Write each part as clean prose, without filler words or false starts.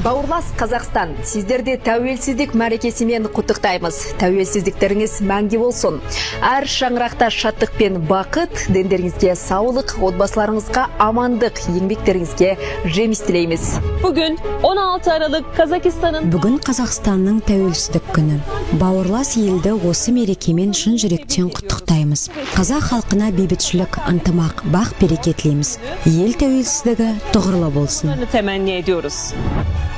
Бауырлас Қазақстан, сіздерді тәуелсіздік мәрекесімен құттықтаймыз. Тәуелсіздіктеріңіз мәңгі болсын. Әр шаңырақта шаттық пен бақыт, дендеріңізге саулық, отбасыларыңызға амандық, еңбектеріңізге жеміс тілейміз. Bugün 16 Aralık Kazakistan'ın Бүгін Қазақстанның тәуелсіздік күні. Бауырлас елді осы мерекемен шын жүректен құттықтаймыз. Қазақ халқына бейбітшілік, ынтымақ, бақ береке тілейміз. Ел тәуелсіздігі тұғырлы болсын. temenni ediyoruz.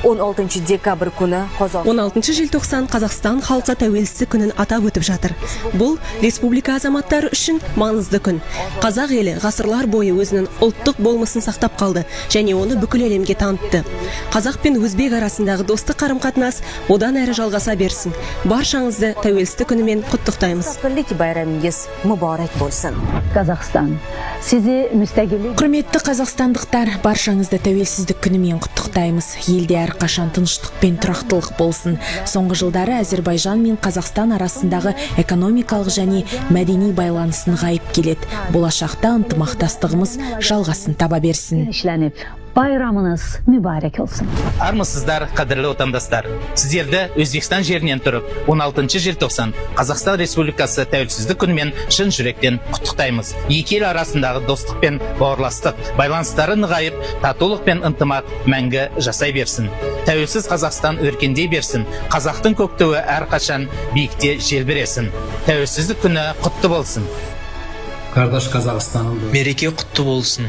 16 декабрь күні 16 желтоқсан Қазақстан халқы тәуелсіздік күнін атап өтіп жатыр. Бұл республика азаматтары үшін маңызды күн. Қазақ елі ғасырлар бойы өзінің ұлттық болмысын сақтап қалды және оны бүкіл әлемге танытты. Қазақ пен өзбек арасындағы достық қарым-қатынас одан әрі жалғаса берсін. Баршаңызды тәуелсіздік күнімен құттықтаймыз. Мustaqillik bayramınız mübarek болсын. Қазақстан, сізді müstəqillik Құрметті қазақстандықтар, баршаңызды тәуелсіздік күнімен құттықтаймыз. Елде әрқашан тыныштық пен тұрақтылық болсын. Соңғы жылдары Әзербайжан мен Қазақстан арасындағы экономикалық және мәдени байланыс нығайып келеді. Болашақта ынтымақтастығымыз жалғасын таба берсін. işlənib. Bayramınız mübarek olsun. Армысыздар, қадірлі отандастар. Сіздерді Өзбекстан жерінен тұрып, 16 желтоқсан Қазақстан Республикасы тәуелсіздік күнімен шын жүректен құттықтаймыз. Екі ел арасындағы достық пен бауырластық, байланыстары нығайып, татулық пен ынтымақ мәңгі жасай берсін. Тәуелсіз Қазақстан өркендей берсін. Қазақтың көк туы әрқашан биікте желбіресін. Тәуелсіздік күні құтты болсын. Мереке құтты болсын.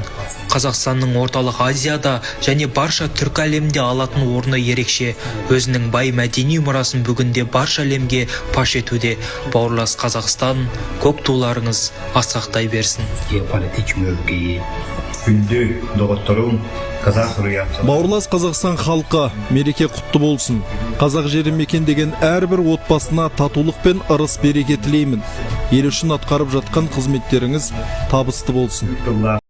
Қазақстанның орталық Азияда және барша түркі әлемде алатын орны ерекше. Өзінің бай мәдени мұрасын бүгінде барша әлемге паш етуде. Бауырлас Қазақстан, көк туларыңыз асқақтай берсін. Бауырлас Қазақстан халқы, мереке құтты болсын. Қазақ жері мекендеген әрбір отбасына татулық пен ырыс береке тілеймін. Ел үшін атқарып жатқан қызметтеріңіз табысты болсын.